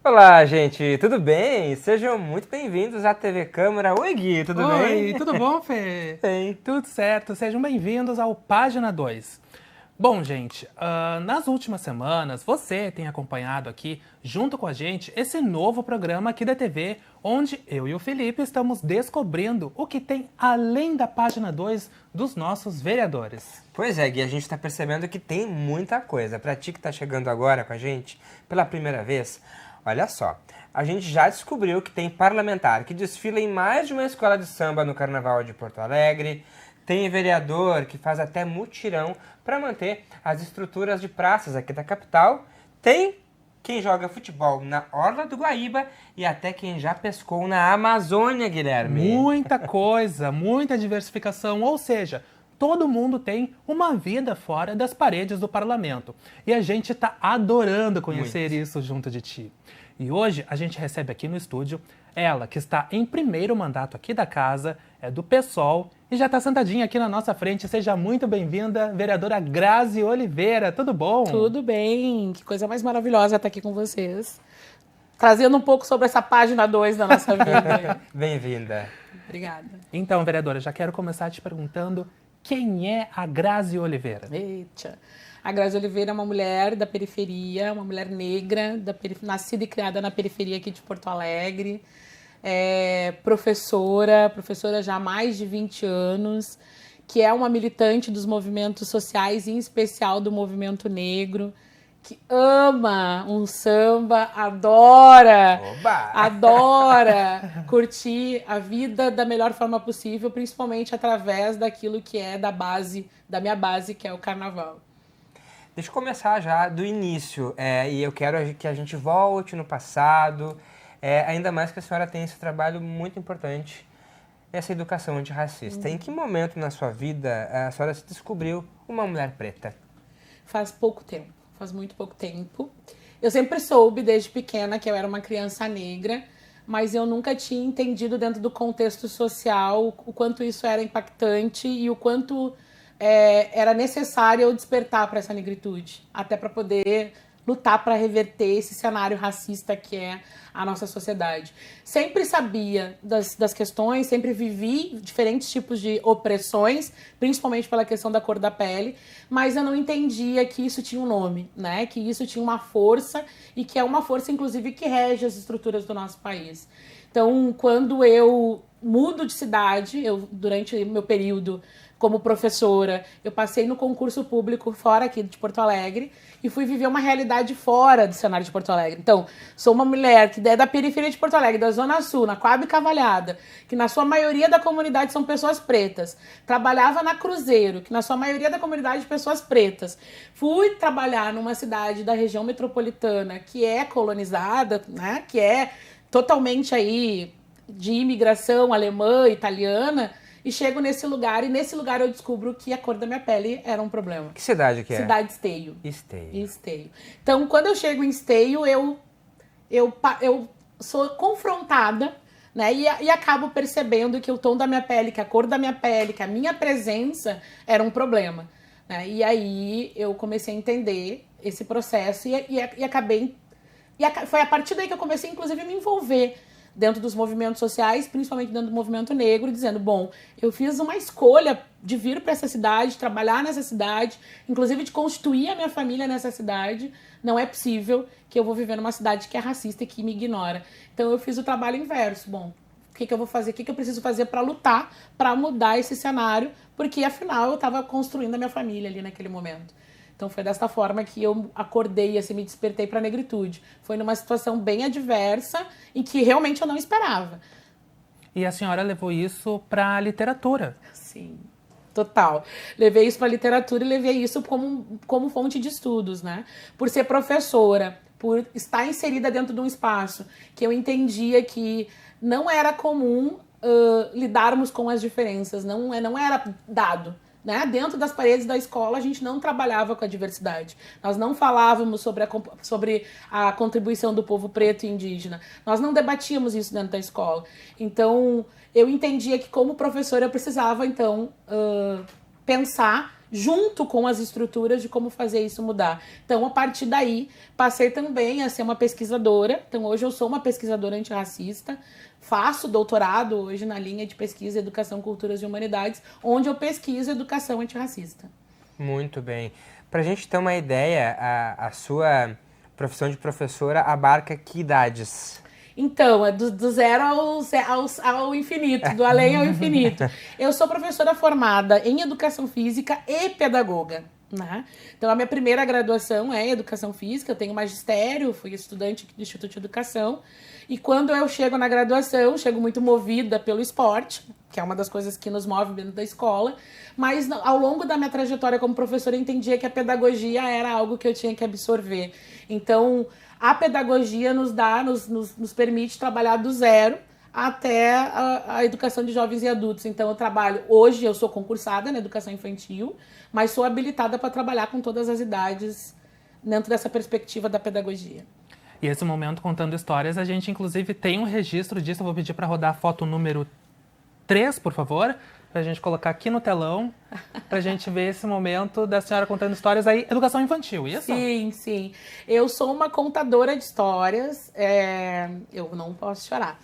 Olá, gente, tudo bem? Sejam muito bem-vindos à TV Câmara. Oi, Gui, tudo bem? Oi, tudo bom, Fê? Bem. Tudo certo, sejam bem-vindos ao Página 2. Bom, gente, nas últimas semanas você tem acompanhado aqui, junto com a gente, esse novo programa aqui da TV, onde eu e o Felipe estamos descobrindo o que tem além da Página 2 dos nossos vereadores. Pois é, Gui, a gente tá percebendo que tem muita coisa. Pra ti que tá chegando agora com a gente, pela primeira vez, olha só. A gente já descobriu que tem parlamentar que desfila em mais de uma escola de samba no Carnaval de Porto Alegre. Tem vereador que faz até mutirão para manter as estruturas de praças aqui da capital. Tem quem joga futebol na Orla do Guaíba e até quem já pescou na Amazônia, Guilherme. Muita coisa, muita diversificação, ou seja, todo mundo tem uma vida fora das paredes do parlamento. E a gente está adorando conhecer isso junto de ti. E hoje a gente recebe aqui no estúdio ela, que está em primeiro mandato aqui da casa, é do PSOL e já está sentadinha aqui na nossa frente. Seja muito bem-vinda, vereadora Grazi Oliveira. Tudo bom? Tudo bem, que coisa mais maravilhosa estar aqui com vocês. Trazendo um pouco sobre essa página 2 da nossa vida. Bem-vinda. Obrigada. Então, vereadora, já quero começar te perguntando quem é a Grazi Oliveira? Eita. A Grazi Oliveira é uma mulher da periferia, uma mulher negra, nascida e criada na periferia aqui de Porto Alegre. É professora já há mais de 20 anos, que é uma militante dos movimentos sociais, em especial do movimento negro, que ama um samba, adora curtir a vida da melhor forma possível, principalmente através daquilo que é da minha base, que é o carnaval. Deixa eu começar já do início, e eu quero que a gente volte no passado, ainda mais que a senhora tem esse trabalho muito importante, essa educação antirracista. Em que momento na sua vida a senhora se descobriu uma mulher preta? Faz pouco tempo, faz muito pouco tempo. Eu sempre soube desde pequena que eu era uma criança negra, mas eu nunca tinha entendido dentro do contexto social o quanto isso era impactante e o quanto era necessário eu despertar para essa negritude, até para poder lutar para reverter esse cenário racista que é a nossa sociedade. Sempre sabia das questões, sempre vivi diferentes tipos de opressões, principalmente pela questão da cor da pele, mas eu não entendia que isso tinha um nome, né? Que isso tinha uma força e que é uma força, inclusive, que rege as estruturas do nosso país. Então, quando eu mudo de cidade, durante o meu período como professora, eu passei no concurso público fora aqui de Porto Alegre e fui viver uma realidade fora do cenário de Porto Alegre. Então, sou uma mulher que é da periferia de Porto Alegre, da Zona Sul, na Coab Cavalhada, que na sua maioria da comunidade são pessoas pretas. Trabalhava na Cruzeiro, que na sua maioria da comunidade pessoas pretas. Fui trabalhar numa cidade da região metropolitana que é colonizada, né, que é totalmente aí de imigração alemã, italiana, e chego nesse lugar, e nesse lugar eu descubro que a cor da minha pele era um problema. Que cidade que é? Cidade Esteio. Esteio. Esteio. Então, quando eu chego em Esteio, eu sou confrontada, né? E acabo percebendo que o tom da minha pele, que a cor da minha pele, que a minha presença era um problema. Né? E aí eu comecei a entender esse processo e acabei... foi a partir daí que eu comecei, inclusive, a me envolver dentro dos movimentos sociais, principalmente dentro do movimento negro, dizendo, bom, eu fiz uma escolha de vir para essa cidade, trabalhar nessa cidade, inclusive de constituir a minha família nessa cidade, não é possível que eu vou viver numa cidade que é racista e que me ignora. Então eu fiz o trabalho inverso, bom, o que eu vou fazer, o que eu preciso fazer para lutar, para mudar esse cenário, porque afinal eu estava construindo a minha família ali naquele momento. Então foi desta forma que eu acordei, assim, me despertei para a negritude. Foi numa situação bem adversa em que realmente eu não esperava. E a senhora levou isso para a literatura. Sim, total. Levei isso para a literatura e levei isso como fonte de estudos, né? Por ser professora, por estar inserida dentro de um espaço que eu entendia que não era comum lidarmos com as diferenças, não era dado. Né? Dentro das paredes da escola, a gente não trabalhava com a diversidade. Nós não falávamos sobre a contribuição do povo preto e indígena. Nós não debatíamos isso dentro da escola. Então, eu entendia que, como professora, eu precisava, então, pensar junto com as estruturas de como fazer isso mudar. Então, a partir daí, passei também a ser uma pesquisadora. Então, hoje eu sou uma pesquisadora antirracista, faço doutorado hoje na linha de pesquisa Educação, Culturas e Humanidades, onde eu pesquiso educação antirracista. Muito bem. Para a gente ter uma ideia, a sua profissão de professora abarca que idades? Então, é do zero ao infinito, do além ao infinito. Eu sou professora formada em Educação Física e Pedagoga, né? Então, a minha primeira graduação é em Educação Física, eu tenho magistério, fui estudante do Instituto de Educação, e quando eu chego na graduação, chego muito movida pelo esporte, que é uma das coisas que nos move dentro da escola, mas ao longo da minha trajetória como professora, eu entendia que a pedagogia era algo que eu tinha que absorver. Então, a pedagogia nos permite trabalhar do zero até a educação de jovens e adultos. Então, hoje eu sou concursada na educação infantil, mas sou habilitada para trabalhar com todas as idades dentro dessa perspectiva da pedagogia. E esse momento contando histórias, a gente inclusive tem um registro disso. Eu vou pedir para rodar a foto número 3, por favor, para a gente colocar aqui no telão, para a gente ver esse momento da senhora contando histórias aí, educação infantil, isso? Sim, sim. Eu sou uma contadora de histórias, eu não posso chorar.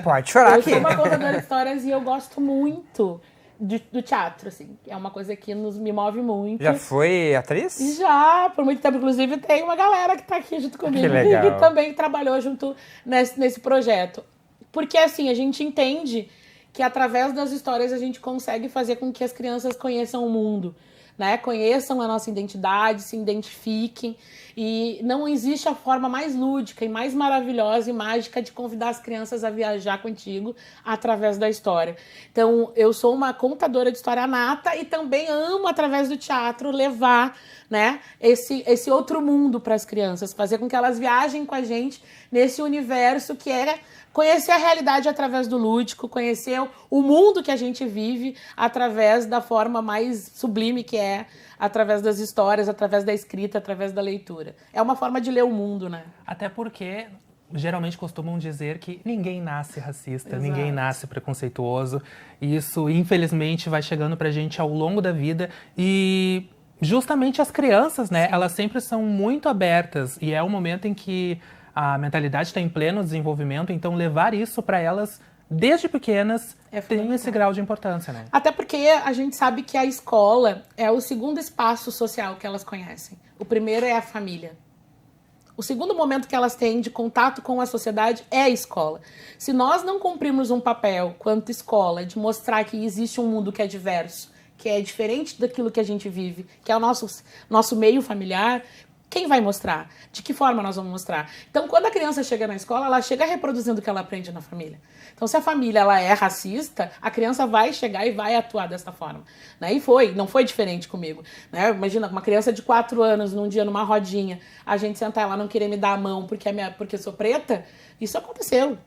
Pode chorar aqui. Eu sou uma contadora de histórias e eu gosto muito do teatro, assim. É uma coisa que me move muito. Já foi atriz? Já, por muito tempo. Inclusive, tem uma galera que tá aqui junto comigo que também trabalhou junto nesse projeto. Porque, assim, a gente entende que através das histórias a gente consegue fazer com que as crianças conheçam o mundo, né? Conheçam a nossa identidade, se identifiquem. E não existe a forma mais lúdica e mais maravilhosa e mágica de convidar as crianças a viajar contigo através da história. Então, eu sou uma contadora de história nata e também amo, através do teatro, levar, né, esse outro mundo para as crianças, fazer com que elas viajem com a gente nesse universo que é conhecer a realidade através do lúdico, conhecer o mundo que a gente vive através da forma mais sublime que é através das histórias, através da escrita, através da leitura. É uma forma de ler o mundo, né? Até porque geralmente costumam dizer que ninguém nasce racista, Exato. Ninguém nasce preconceituoso. E isso, infelizmente, vai chegando pra gente ao longo da vida. E justamente as crianças, né? Sim. Elas sempre são muito abertas. E é o momento em que a mentalidade está em pleno desenvolvimento. Então, levar isso para elas desde pequenas tem esse grau de importância, né? Até porque a gente sabe que a escola é o segundo espaço social que elas conhecem. O primeiro é a família. O segundo momento que elas têm de contato com a sociedade é a escola. Se nós não cumprirmos um papel quanto escola de mostrar que existe um mundo que é diverso, que é diferente daquilo que a gente vive, que é o nosso meio familiar, quem vai mostrar? De que forma nós vamos mostrar? Então, quando a criança chega na escola, ela chega reproduzindo o que ela aprende na família. Então, se a família ela é racista, a criança vai chegar e vai atuar dessa forma. Né? E não foi diferente comigo. Né? Imagina, uma criança de 4 anos, num dia, numa rodinha, a gente sentar ela não querer me dar a mão porque eu sou preta. Isso aconteceu.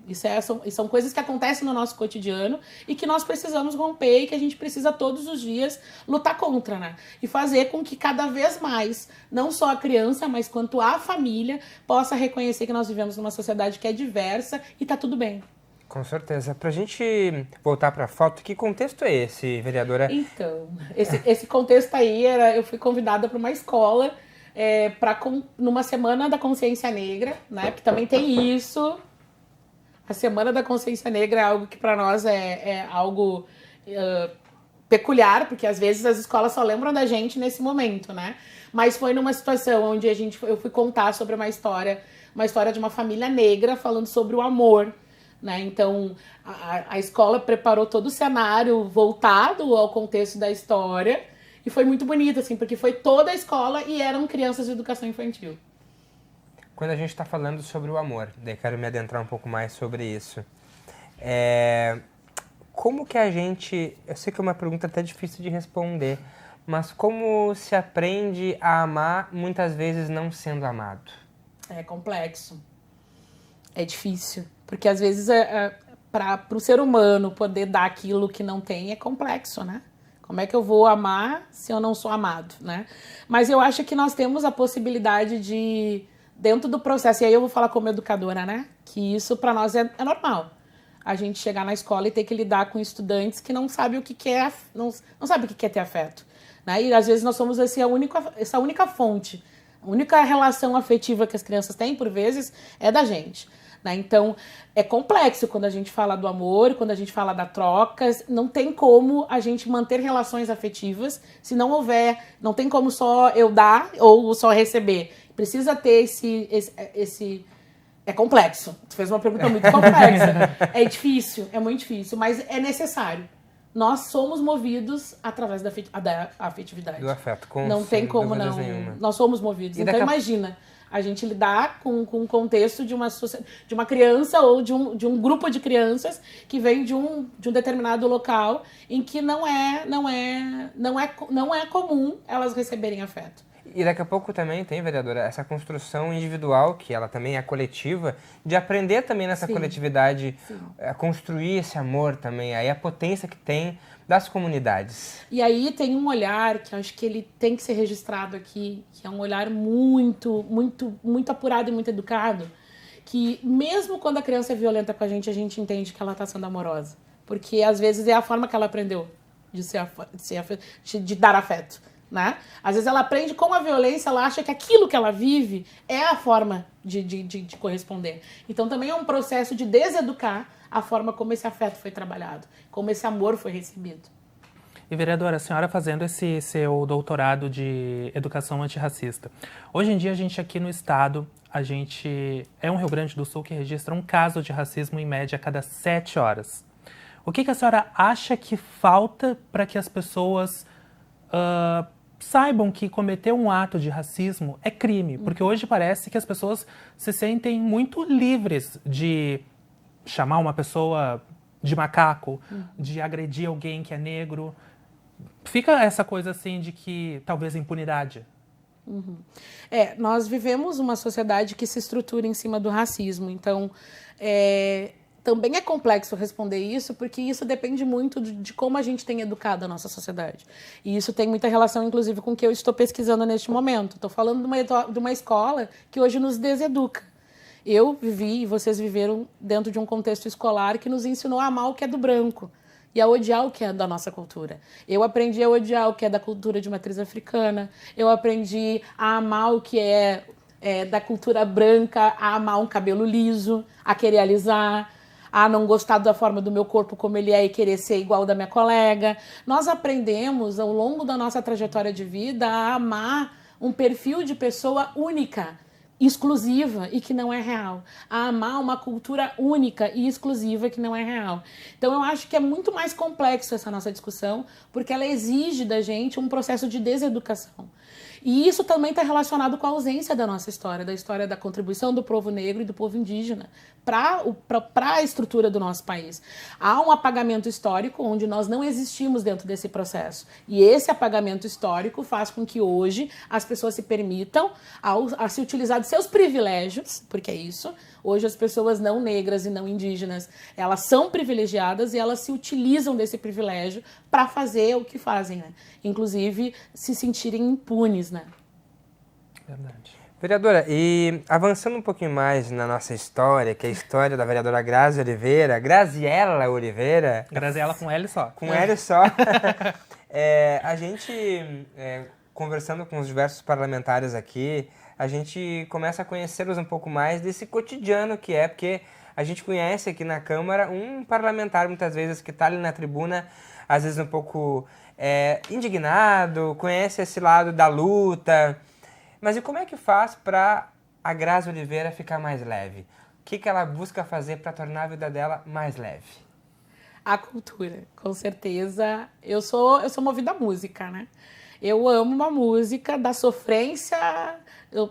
São coisas que acontecem no nosso cotidiano e que nós precisamos romper e que a gente precisa todos os dias lutar contra, né? E fazer com que cada vez mais, não só a criança, mas quanto a família, possa reconhecer que nós vivemos numa sociedade que é diversa e tá tudo bem. Com certeza. Pra gente voltar pra foto, que contexto é esse, vereadora? Então, esse contexto aí, eu fui convidada para uma escola numa Semana da Consciência Negra, né? Que também tem isso. A Semana da Consciência Negra é algo que para nós é algo peculiar, porque às vezes as escolas só lembram da gente nesse momento, né? Mas foi numa situação onde eu fui contar sobre uma história de uma família negra falando sobre o amor, né? Então, a escola preparou todo o cenário voltado ao contexto da história e foi muito bonito, assim, porque foi toda a escola e eram crianças de educação infantil. Quando a gente está falando sobre o amor, daí quero me adentrar um pouco mais sobre isso. Como que a gente... Eu sei que é uma pergunta até difícil de responder, mas como se aprende a amar muitas vezes não sendo amado? É complexo. É difícil. Porque às vezes para o ser humano poder dar aquilo que não tem é complexo, né? Como é que eu vou amar se eu não sou amado, né? Mas eu acho que nós temos a possibilidade de, dentro do processo, e aí eu vou falar como educadora, né? Que isso para nós é normal. A gente chegar na escola e ter que lidar com estudantes que não sabem o que é, não sabe o que é ter afeto. né? E às vezes nós somos essa única fonte. A única relação afetiva que as crianças têm, por vezes, é da gente. Né? Então, é complexo quando a gente fala do amor, quando a gente fala da troca. Não tem como a gente manter relações afetivas se não houver, não tem como só eu dar ou só receber. Precisa ter esse é complexo. Tu fez uma pergunta muito complexa. É difícil, é muito difícil, mas é necessário. Nós somos movidos através da afetividade. Do afeto, não tem como não. Nenhuma. Nós somos movidos. Então imagina a gente lidar com o contexto de uma criança ou de um grupo de crianças que vem de um determinado local em que não é comum elas receberem afeto. E daqui a pouco também tem, vereadora, essa construção individual, que ela também é coletiva, de aprender também nessa coletividade a construir esse amor também, aí a potência que tem das comunidades. E aí tem um olhar que eu acho que ele tem que ser registrado aqui, que é um olhar muito, muito, muito apurado e muito educado, que mesmo quando a criança é violenta com a gente entende que ela está sendo amorosa. Porque às vezes é a forma que ela aprendeu de dar afeto. Né? Às vezes ela aprende com a violência, ela acha que aquilo que ela vive é a forma de corresponder. Então também é um processo de deseducar a forma como esse afeto foi trabalhado, como esse amor foi recebido. E vereadora, a senhora fazendo esse seu doutorado de educação antirracista. Hoje em dia a gente aqui no estado, a gente é um Rio Grande do Sul que registra um caso de racismo em média a cada 7 horas. O que a senhora acha que falta para que as pessoas saibam que cometer um ato de racismo é crime? Porque hoje parece que as pessoas se sentem muito livres de chamar uma pessoa de macaco, de agredir alguém que é negro. Fica essa coisa assim de que talvez impunidade. Nós vivemos uma sociedade que se estrutura em cima do racismo. Então, também é complexo responder isso, porque isso depende muito de como a gente tem educado a nossa sociedade. E isso tem muita relação, inclusive, com o que eu estou pesquisando neste momento. Estou falando de uma escola que hoje nos deseduca. Eu vivi e vocês viveram dentro de um contexto escolar que nos ensinou a amar o que é do branco e a odiar o que é da nossa cultura. Eu aprendi a odiar o que é da cultura de matriz africana, eu aprendi a amar o que é da cultura branca, a amar um cabelo liso, a querer alisar, a não gostar da forma do meu corpo como ele é e querer ser igual da minha colega. Nós aprendemos, ao longo da nossa trajetória de vida, a amar um perfil de pessoa única, exclusiva e que não é real. A amar uma cultura única e exclusiva que não é real. Então eu acho que é muito mais complexo essa nossa discussão, porque ela exige da gente um processo de deseducação. E isso também está relacionado com a ausência da nossa história, da história da contribuição do povo negro e do povo indígena para a estrutura do nosso país. Há um apagamento histórico onde nós não existimos dentro desse processo. E esse apagamento histórico faz com que hoje as pessoas se permitam a se utilizar de seus privilégios, porque é isso. Hoje as pessoas não negras e não indígenas, elas são privilegiadas e elas se utilizam desse privilégio para fazer o que fazem, né? Inclusive se sentirem impunes, né? Verdade. Vereadora, e avançando um pouquinho mais na nossa história, que é a história da vereadora Graziela Oliveira. Graziela com L só. Com L só. A gente, conversando com os diversos parlamentares aqui, a gente começa a conhecê-los um pouco mais desse cotidiano que é, porque a gente conhece aqui na Câmara um parlamentar, muitas vezes, que está ali na tribuna, às vezes um pouco indignado, conhece esse lado da luta. Mas e como é que faz para a Grazi Oliveira ficar mais leve? O que ela busca fazer para tornar a vida dela mais leve? A cultura, com certeza. Eu sou movida à música, né? Eu amo uma música da sofrência.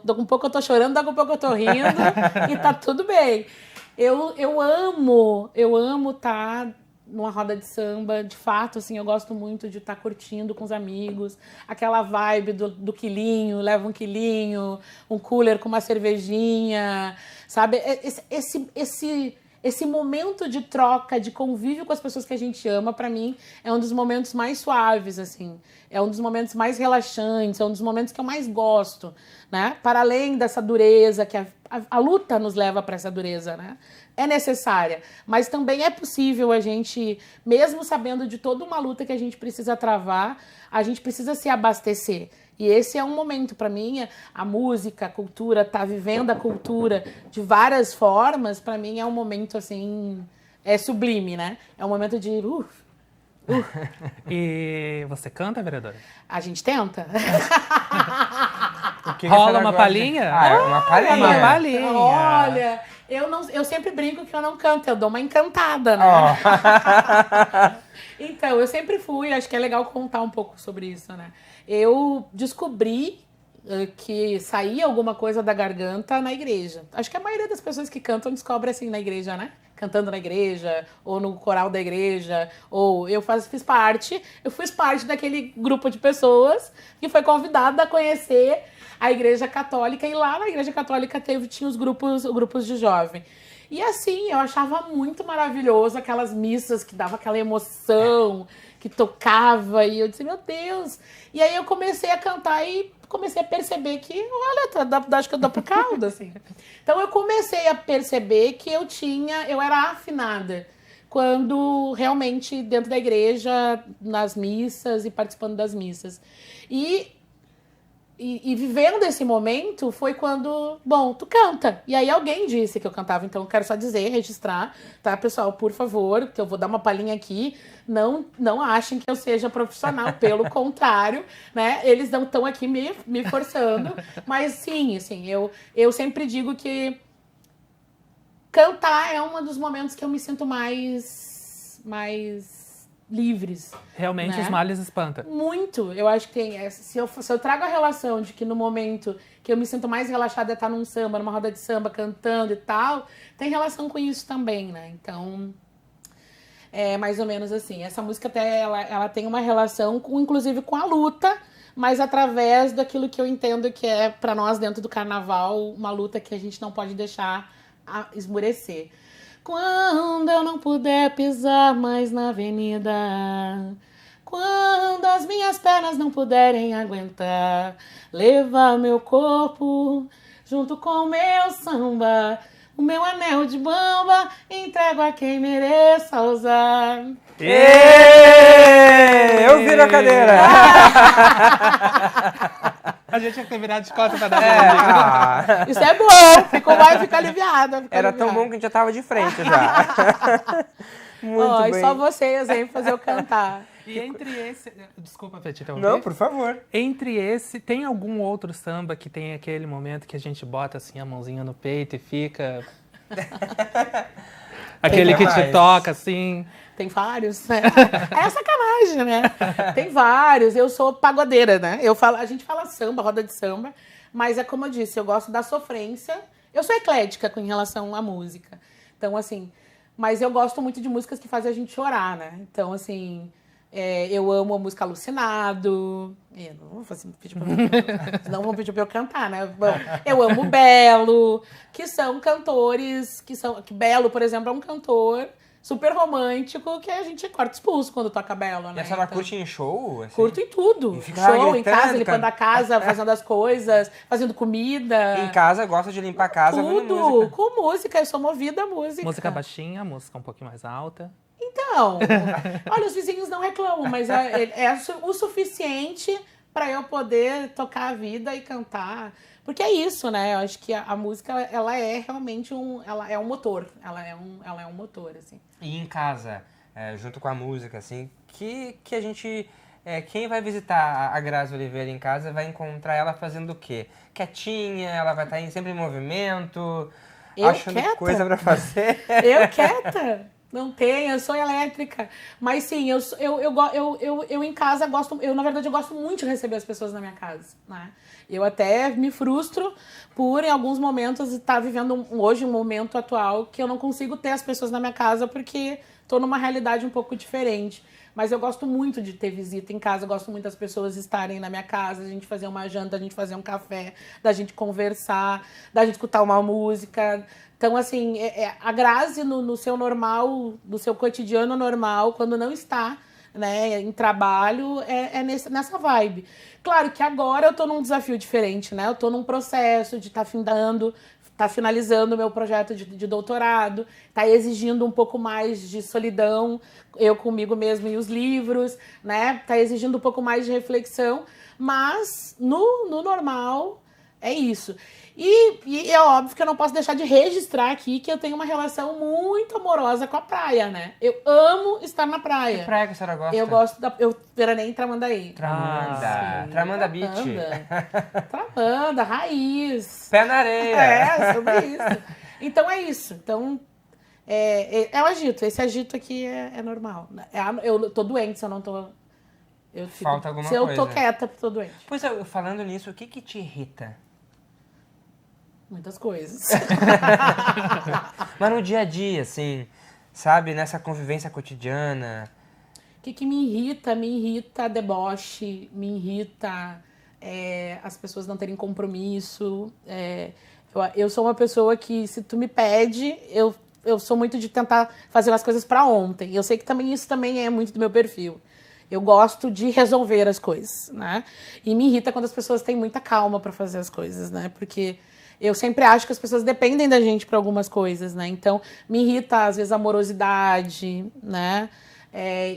Daqui um pouco eu tô chorando, daqui um pouco eu tô rindo e tá tudo bem. Eu amo estar numa roda de samba, de fato, assim, eu gosto muito de estar curtindo com os amigos, aquela vibe do quilinho, leva um quilinho, um cooler com uma cervejinha, sabe? Esse momento de troca, de convívio com as pessoas que a gente ama, para mim, é um dos momentos mais suaves, assim. É um dos momentos mais relaxantes, é um dos momentos que eu mais gosto, né? Para além dessa dureza que a luta nos leva para essa dureza, né? É necessária, mas também é possível a gente, mesmo sabendo de toda uma luta que a gente precisa travar, a gente precisa se abastecer. E esse é um momento, para mim, a música, a cultura, tá vivendo a cultura de várias formas, para mim é um momento, assim, sublime, né? É um momento de... E você canta, vereadora? A gente tenta. Rola uma palhinha? Uma palhinha. Uma palhinha. Olha, eu sempre brinco que eu não canto, eu dou uma encantada, né? Então, eu sempre fui, acho que é legal contar um pouco sobre isso, né? Eu descobri que saía alguma coisa da garganta na igreja. Acho que a maioria das pessoas que cantam descobre assim na igreja, né? Cantando na igreja, ou no coral da igreja, ou eu fiz parte daquele grupo de pessoas que foi convidada a conhecer a igreja católica, e lá na igreja católica tinha os grupos de jovem. E assim, eu achava muito maravilhoso aquelas missas que dava aquela emoção, que tocava, e eu disse, meu Deus. E aí eu comecei a cantar e comecei a perceber que, olha, acho que eu dou pro caldo, assim. Então eu comecei a perceber que eu era afinada quando realmente dentro da igreja, nas missas e participando das missas. E vivendo esse momento foi quando, bom, tu canta. E aí alguém disse que eu cantava, então eu quero só dizer, registrar, tá, pessoal, por favor, que eu vou dar uma palhinha aqui. Não achem que eu seja profissional, pelo contrário, né? Eles não estão aqui me forçando. Mas sim, assim, eu sempre digo que cantar é um dos momentos que eu me sinto mais livres. Realmente, né? os males espantam. Muito. Eu acho que tem. Se eu trago a relação de que no momento que eu me sinto mais relaxada é estar num samba, numa roda de samba, cantando e tal, tem relação com isso também, né? Então, é mais ou menos assim. Essa música até ela tem uma relação, inclusive, com a luta, mas através daquilo que eu entendo que é, para nós, dentro do carnaval, uma luta que a gente não pode deixar esmurecer. Quando eu não puder pisar mais na avenida, quando as minhas pernas não puderem aguentar, levar meu corpo junto com o meu samba, o meu anel de bamba, entrego a quem mereça usar. Eu viro a cadeira! A gente tinha que ter virado de costas pra dar Isso é bom, vai ficar aliviada. Era tão bom que a gente já tava de frente já. Muito bem. E só vocês aí fazer eu cantar. E entre esse... Desculpa, Petit, Não, por favor. Entre esse, tem algum outro samba que tem aquele momento que a gente bota assim a mãozinha no peito e fica... Aquele que te toca, assim... Tem vários, né? É sacanagem, né? Tem vários. Eu sou pagodeira, né? A gente fala samba, roda de samba, mas é como eu disse, eu gosto da sofrência. Eu sou eclética com relação à música. Então, assim... Mas eu gosto muito de músicas que fazem a gente chorar, né? Então, assim... eu amo a música Alucinado. Não vão pedir pra eu cantar, né? Bom, eu amo Belo, que são cantores que Belo, por exemplo, é um cantor super romântico que a gente corta os pulsos quando toca Belo, né? E a senhora curte em show? Assim? Curto em tudo. Show, em casa, limpando a casa, fazendo as coisas, fazendo comida. Em casa, gosta de limpar a casa ouvindo música? Tudo, com música. Eu sou movida a música. Música baixinha, música um pouquinho mais alta. Então, olha, os vizinhos não reclamam, mas é o suficiente para eu poder tocar a vida e cantar. Porque é isso, né? Eu acho que a música, ela é realmente ela é um motor. Ela é um motor, assim. E em casa, junto com a música, assim, que a gente... quem vai visitar a Grazi Oliveira em casa vai encontrar ela fazendo o quê? Quietinha, ela vai estar sempre em movimento, achando quieta? Coisa pra fazer. Eu quieta? Não tenho, eu sou elétrica. Mas sim, eu em casa gosto... na verdade, eu gosto muito de receber as pessoas na minha casa, né? Eu até me frustro por, em alguns momentos, estar vivendo hoje um momento atual que eu não consigo ter as pessoas na minha casa porque estou numa realidade um pouco diferente. Mas eu gosto muito de ter visita em casa, eu gosto muito das pessoas estarem na minha casa, a gente fazer uma janta, a gente fazer um café, da gente conversar, da gente escutar uma música. Então, assim, a Grazi no seu normal, no seu cotidiano normal, quando não está, né, em trabalho, nessa vibe. Claro que agora eu tô num desafio diferente, né? Eu tô num processo de estar findando, tá finalizando o meu projeto de doutorado, tá exigindo um pouco mais de solidão, eu comigo mesmo e os livros, né? Tá exigindo um pouco mais de reflexão, mas no normal é isso. E é óbvio que eu não posso deixar de registrar aqui que eu tenho uma relação muito amorosa com a praia, né? Eu amo estar na praia. Que praia que a senhora gosta? Eu gosto eu veranei em Tramandaí. Tramanda. Sim, Tramanda Beach. Tramanda, raiz. Pé na areia. É, sobre isso. Então é isso. Então, é o agito. Esse agito aqui é normal. Eu tô doente se eu não tô... Falta alguma coisa. coisa. Se eu tô quieta, tô doente. Pois falando nisso, o que te irrita? Muitas coisas. Mas no dia a dia, assim, sabe? Nessa convivência cotidiana. O que me irrita? Me irrita deboche, me irrita as pessoas não terem compromisso. Eu sou uma pessoa que, se tu me pede, eu sou muito de tentar fazer as coisas para ontem. Eu sei que isso também é muito do meu perfil. Eu gosto de resolver as coisas, né? E me irrita quando as pessoas têm muita calma para fazer as coisas, né? Porque eu sempre acho que as pessoas dependem da gente para algumas coisas, né? Então, me irrita, às vezes, a morosidade, né?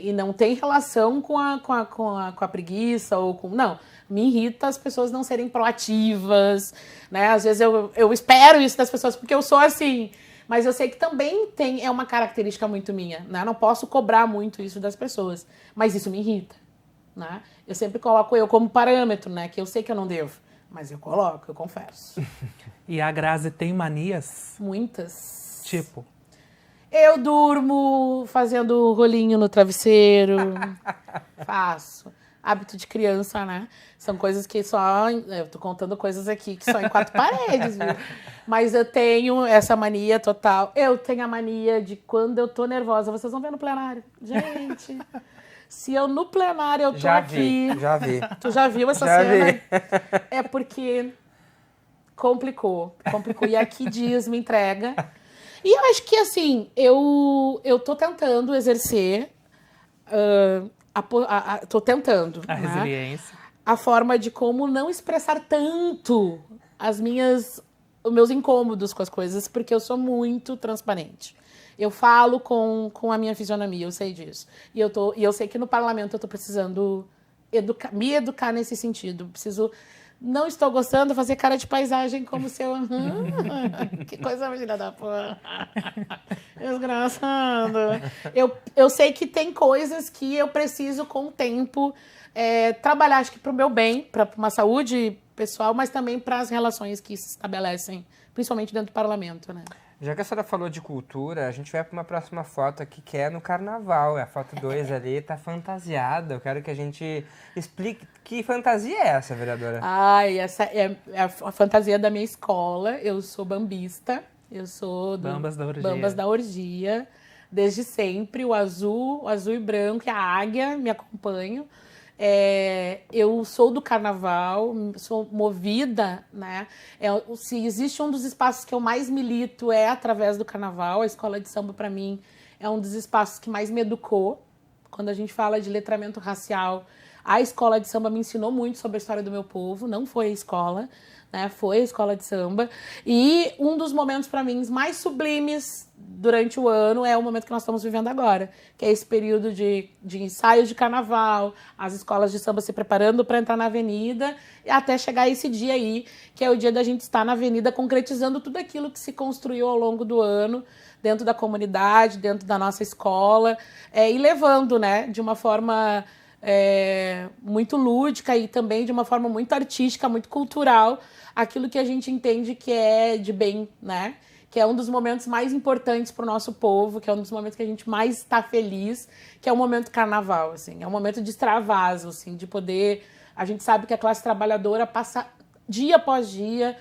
E não tem relação com a preguiça ou com... Não, me irrita as pessoas não serem proativas, né? Às vezes eu espero isso das pessoas porque eu sou assim, mas eu sei que também é uma característica muito minha, né? Não posso cobrar muito isso das pessoas, mas isso me irrita, né? Eu sempre coloco eu como parâmetro, né? Que eu sei que eu não devo, mas eu coloco, eu confesso. E a Grazi tem manias? Muitas. Tipo? Eu durmo fazendo rolinho no travesseiro. Faço. Hábito de criança, né? São coisas que só... Eu tô contando coisas aqui que só em 4 paredes, viu? Mas eu tenho essa mania total. Eu tenho a mania de quando eu tô nervosa... Vocês vão ver no plenário. Gente... Se eu no plenário eu tô aqui... Já vi. Tu já viu essa cena? Vi. É porque complicou. E aqui Dias me entrega. E eu acho que, assim, eu tô tentando exercer... tô tentando. A resiliência. A forma de como não expressar tanto os meus incômodos com as coisas, porque eu sou muito transparente. Eu falo com a minha fisionomia, eu sei disso. E eu sei que no parlamento eu tô precisando me educar nesse sentido. Não estou gostando, fazer cara de paisagem como se eu... que coisa filha da porra. Desgraçado. Eu sei que tem coisas que eu preciso, com o tempo, trabalhar, acho que para o meu bem, para uma saúde pessoal, mas também para as relações que se estabelecem, principalmente dentro do parlamento, né? Já que a senhora falou de cultura, a gente vai para uma próxima foto aqui, que é no carnaval. A foto 2 ali tá fantasiada. Eu quero que a gente explique que fantasia é essa, vereadora. Essa é a fantasia da minha escola. Eu sou bambista. Eu sou do Bambas da Orgia. Desde sempre, o azul e branco e a águia me acompanham. Eu sou do carnaval, sou movida, né? Se existe um dos espaços que eu mais milito é através do carnaval. A escola de samba, para mim, é um dos espaços que mais me educou. Quando a gente fala de letramento racial, a escola de samba me ensinou muito sobre a história do meu povo. Não foi a escola, né? Foi a escola de samba. E um dos momentos, para mim, mais sublimes durante o ano é o momento que nós estamos vivendo agora, que é esse período de ensaios de carnaval, as escolas de samba se preparando para entrar na avenida, e até chegar esse dia aí, que é o dia da gente estar na avenida concretizando tudo aquilo que se construiu ao longo do ano, dentro da comunidade, dentro da nossa escola, e levando, né, de uma forma muito lúdica e também de uma forma muito artística, muito cultural, aquilo que a gente entende que é de bem, né? Que é um dos momentos mais importantes para o nosso povo, que é um dos momentos que a gente mais está feliz, que é o momento carnaval, assim. É um momento de extravaso, assim, de poder... A gente sabe que a classe trabalhadora passa dia após dia,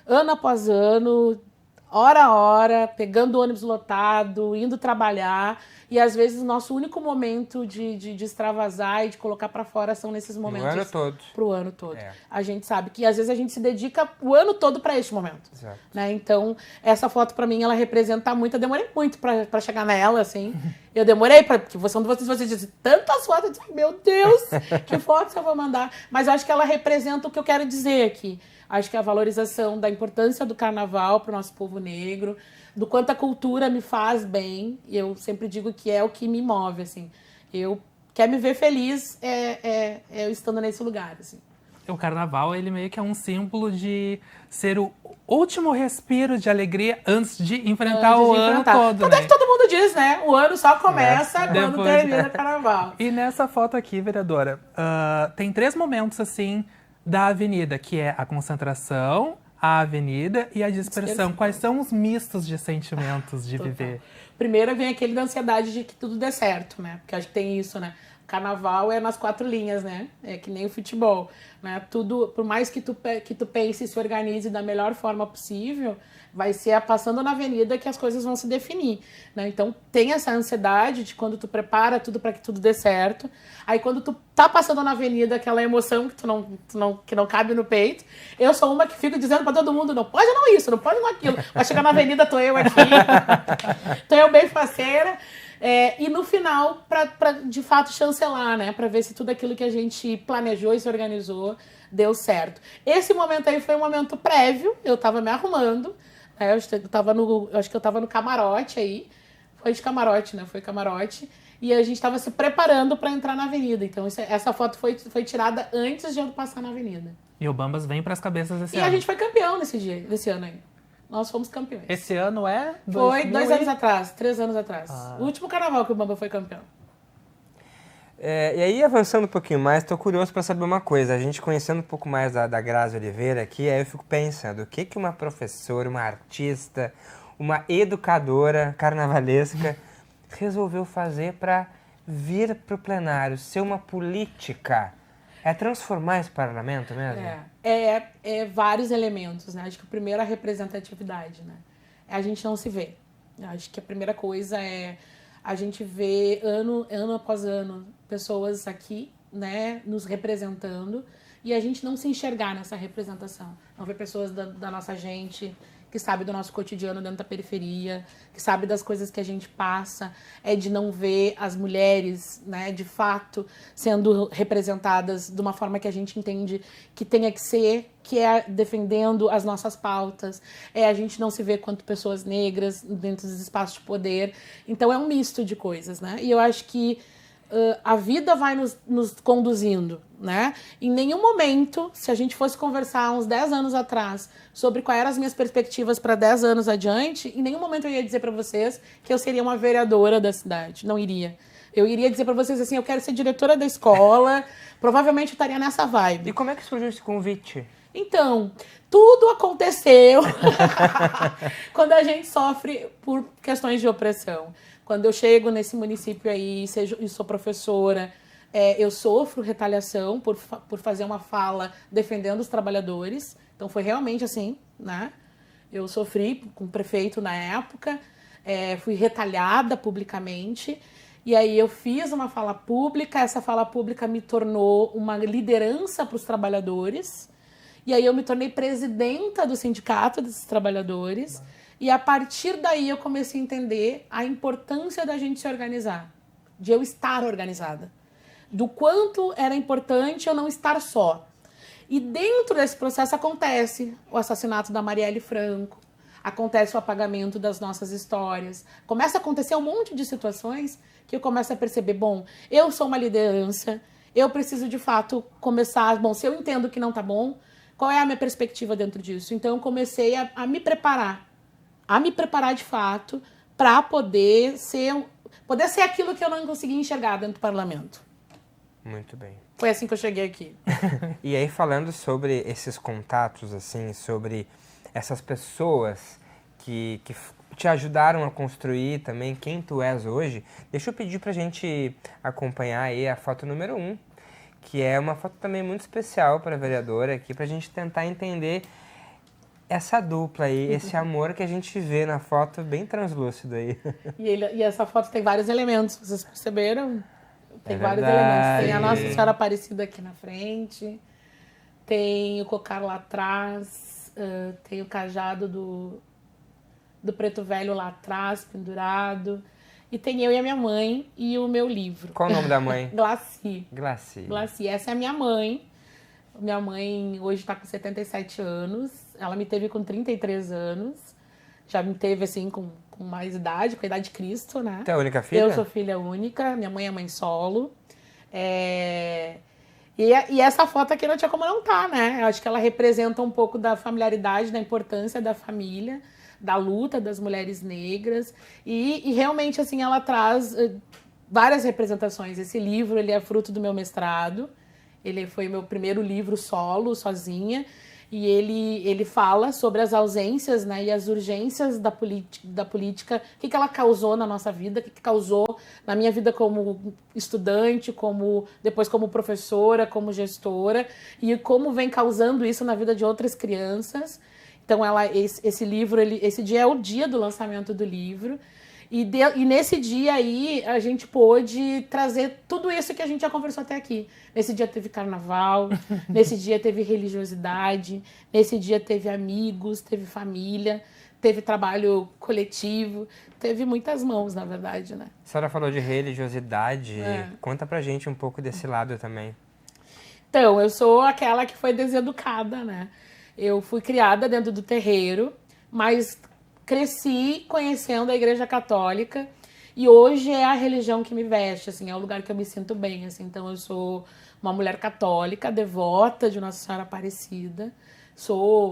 ano após ano, hora a hora, pegando ônibus lotado, indo trabalhar, e às vezes o nosso único momento de extravasar e de colocar para fora são nesses momentos. Pro ano todo. Pro ano todo. A gente sabe que às vezes a gente se dedica o ano todo para este momento. Exato. Né? Então, essa foto para mim, ela representa muito. Eu demorei muito para chegar nela, assim. Eu demorei, porque vocês dizem tantas fotos, eu disse, meu Deus, que fotos eu vou mandar. Mas eu acho que ela representa o que eu quero dizer aqui. Acho que a valorização da importância do carnaval para o nosso povo negro, do quanto a cultura me faz bem, e eu sempre digo que é o que me move, assim. Eu quer me ver feliz eu estando nesse lugar, assim. O carnaval, ele meio que é um símbolo de ser o último respiro de alegria antes de enfrentar o ano todo, Tanto é né? que todo mundo diz, né? O ano só começa quando Depois, termina o carnaval. E nessa foto aqui, vereadora, tem 3 momentos, assim, da avenida, que é a concentração, a avenida e a dispersão. Quais são os mistos de sentimentos de viver? Primeiro vem aquele da ansiedade de que tudo dê certo, né? Porque acho que tem isso, né? Carnaval é nas 4 linhas, né? É que nem o futebol, né? Tudo, por mais que tu pense e se organize da melhor forma possível, vai ser passando na avenida que as coisas vão se definir, né? Então tem essa ansiedade de quando tu prepara tudo para que tudo dê certo. Aí quando tu tá passando na avenida, aquela emoção que não cabe no peito. Eu sou uma que fico dizendo para todo mundo, não pode não isso, não pode não aquilo. Vai chegar na avenida, tô eu aqui. Tô eu bem faceira. E no final, para de fato chancelar, né? Para ver se tudo aquilo que a gente planejou e se organizou deu certo. Esse momento aí foi um momento prévio, eu tava me arrumando, né? Eu acho que eu tava no camarote aí. Foi de camarote, né? Foi camarote. E a gente tava se preparando para entrar na avenida. Então, essa foto foi tirada antes de eu passar na avenida. E o Bambas vem pras cabeças esse E ano. a gente foi campeão nesse ano aí. Nós fomos campeões. Esse ano é? Foi 2 anos atrás, 3 anos atrás. O último carnaval que o Bamba foi campeão. E aí, avançando um pouquinho mais, estou curioso para saber uma coisa. A gente conhecendo um pouco mais da Grazi Oliveira aqui, aí eu fico pensando, o que uma professora, uma artista, uma educadora carnavalesca resolveu fazer para vir para o plenário, ser uma política? É transformar esse parlamento mesmo? É vários elementos, né? Acho que o primeiro é a representatividade, né? A gente não se vê. Acho que a primeira coisa é a gente ver ano após ano pessoas aqui, né, nos representando e a gente não se enxergar nessa representação. Não ver pessoas da nossa gente que sabe do nosso cotidiano dentro da periferia, que sabe das coisas que a gente passa, de não ver as mulheres, né, de fato, sendo representadas de uma forma que a gente entende que tenha que ser, que é defendendo as nossas pautas, a gente não se vê quanto pessoas negras dentro dos espaços de poder. Então é um misto de coisas, né? E eu acho que a vida vai nos conduzindo, né? Em nenhum momento, se a gente fosse conversar uns 10 anos atrás sobre quais eram as minhas perspectivas para 10 anos adiante, em nenhum momento eu ia dizer para vocês que eu seria uma vereadora da cidade. Não iria. Eu iria dizer para vocês assim, eu quero ser diretora da escola, provavelmente eu estaria nessa vibe. E como é que surgiu esse convite? Então, tudo aconteceu quando a gente sofre por questões de opressão. Quando eu chego nesse município aí e sou professora, eu sofro retaliação por fazer uma fala defendendo os trabalhadores. Então foi realmente assim, né? Eu sofri com o prefeito na época, fui retalhada publicamente. E aí eu fiz uma fala pública, essa fala pública me tornou uma liderança para os trabalhadores. E aí eu me tornei presidenta do sindicato desses trabalhadores. E a partir daí eu comecei a entender a importância da gente se organizar, de eu estar organizada, do quanto era importante eu não estar só. E dentro desse processo acontece o assassinato da Marielle Franco, acontece o apagamento das nossas histórias, começa a acontecer um monte de situações que eu começo a perceber, bom, eu sou uma liderança, eu preciso de fato começar, bom, se eu entendo que não tá bom, qual é a minha perspectiva dentro disso? Então eu comecei a me preparar de fato para poder ser aquilo que eu não conseguia enxergar dentro do parlamento. Muito bem. Foi assim que eu cheguei aqui. E aí, falando sobre esses contatos, assim, sobre essas pessoas que te ajudaram a construir também quem tu és hoje, deixa eu pedir pra gente acompanhar aí a foto número 1, que é uma foto também muito especial para a vereadora aqui, pra gente tentar entender essa dupla aí, esse amor que a gente vê na foto bem translúcido aí. E essa foto tem vários elementos, vocês perceberam? Tem vários verdade. elementos. Tem a Nossa Senhora Aparecida aqui na frente, tem o cocar lá atrás, tem o cajado do preto velho lá atrás, pendurado. E tem eu e a minha mãe e o meu livro. Qual o nome da mãe? Glaci. Glaci. Glaci. Essa é a minha mãe. Minha mãe hoje está com 77 anos. Ela me teve com 33 anos. Já me teve, assim, com mais idade, com a idade de Cristo, né? Tu é a única filha? Eu sou filha única. Minha mãe é mãe solo. E essa foto aqui não tinha como não tá, né? Eu acho que ela representa um pouco da familiaridade, da importância da família, da luta das mulheres negras. E realmente, assim, ela traz várias representações. Esse livro, ele é fruto do meu mestrado. Ele foi meu primeiro livro solo, sozinha. E ele fala sobre as ausências, né, e as urgências da política, o que ela causou na nossa vida, o que causou na minha vida como estudante, depois como professora, como gestora, e como vem causando isso na vida de outras crianças. Então, esse livro, esse dia é o dia do lançamento do livro. E nesse dia aí, a gente pôde trazer tudo isso que a gente já conversou até aqui. Nesse dia teve carnaval, nesse dia teve religiosidade, nesse dia teve amigos, teve família, teve trabalho coletivo, teve muitas mãos, na verdade, né? A senhora falou de religiosidade, conta pra gente um pouco desse lado também. Então, eu sou aquela que foi deseducada, né? Eu fui criada dentro do terreiro, mas cresci conhecendo a Igreja Católica e hoje é a religião que me veste, assim, é o lugar que eu me sinto bem, assim. Então eu sou uma mulher católica, devota de Nossa Senhora Aparecida,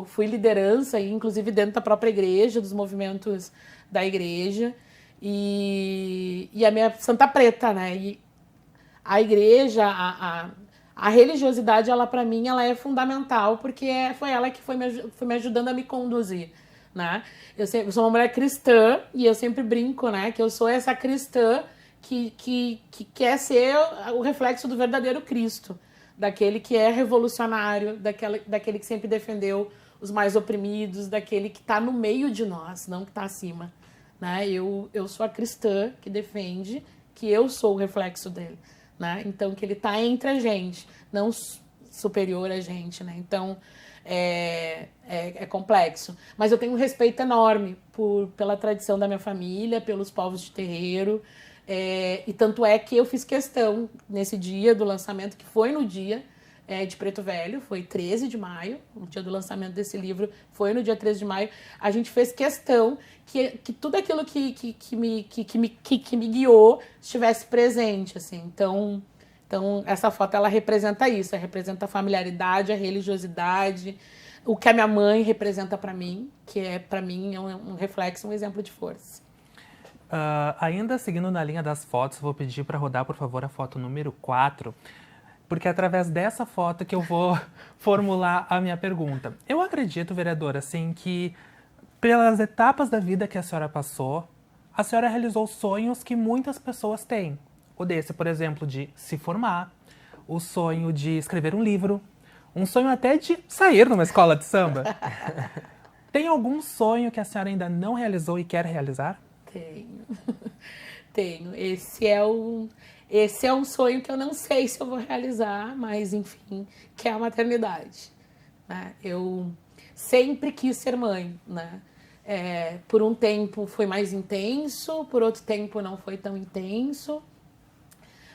fui liderança, inclusive dentro da própria igreja, dos movimentos da igreja, e a minha Santa Preta, né? E a igreja, a religiosidade, ela para mim, ela é fundamental, porque foi ela que foi me ajudando a me conduzir, né? Eu sou uma mulher cristã e eu sempre brinco, né, que eu sou essa cristã que quer ser o reflexo do verdadeiro Cristo, daquele que é revolucionário, daquele que sempre defendeu os mais oprimidos, daquele que está no meio de nós, não que está acima, né? Eu sou a cristã que defende que eu sou o reflexo dele, né? Então, que ele está entre a gente, não superior a gente, né? Então, é complexo. Mas eu tenho um respeito enorme pela tradição da minha família, pelos povos de terreiro. E tanto é que eu fiz questão, nesse dia do lançamento, que foi no dia de Preto Velho, foi 13 de maio, o dia do lançamento desse livro foi no dia 13 de maio, a gente fez questão que tudo aquilo que me guiou estivesse presente, assim. Então, essa foto, ela representa isso, ela representa a familiaridade, a religiosidade, o que a minha mãe representa para mim, que para mim, é um reflexo, um exemplo de força. Ainda seguindo na linha das fotos, vou pedir para rodar, por favor, a foto número 4, porque é através dessa foto que eu vou formular a minha pergunta. Eu acredito, vereadora, assim, que pelas etapas da vida que a senhora passou, a senhora realizou sonhos que muitas pessoas têm. O desse, por exemplo, de se formar, o sonho de escrever um livro, um sonho até de sair numa escola de samba. Tem algum sonho que a senhora ainda não realizou e quer realizar? Tenho. Esse é um sonho que eu não sei se eu vou realizar, mas enfim, que é a maternidade, né? Eu sempre quis ser mãe, né? Por um tempo foi mais intenso, por outro tempo não foi tão intenso.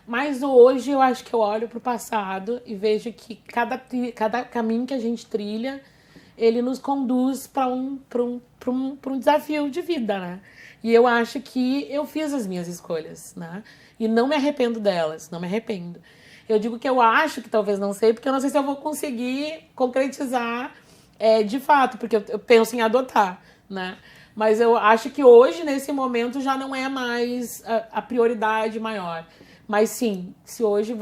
Mas hoje eu acho que eu olho para o passado e vejo que cada caminho que a gente trilha, ele nos conduz para um desafio de vida, né? E eu acho que eu fiz as minhas escolhas, né? E não me arrependo delas, não me arrependo. Eu digo que eu acho que talvez não sei, porque eu não sei se eu vou conseguir concretizar de fato, porque eu penso em adotar, né? Mas eu acho que hoje, nesse momento, já não é mais a prioridade maior. Mas sim, se hoje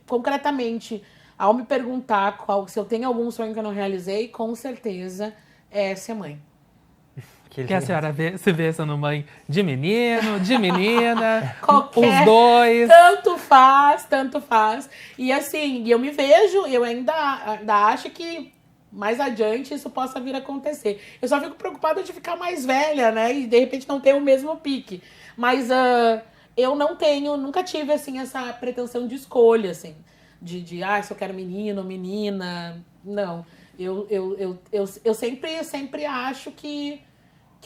concretamente, ao me perguntar se eu tenho algum sonho que eu não realizei, com certeza é ser mãe. Que a senhora se vê sendo mãe de menino, de menina, os dois. Tanto faz. E assim, eu me vejo, eu ainda acho que mais adiante isso possa vir a acontecer. Eu só fico preocupada de ficar mais velha, né? E de repente não ter o mesmo pique. Mas eu nunca tive assim essa pretensão de escolha, assim, se eu quero menino ou menina. Não. Eu sempre acho que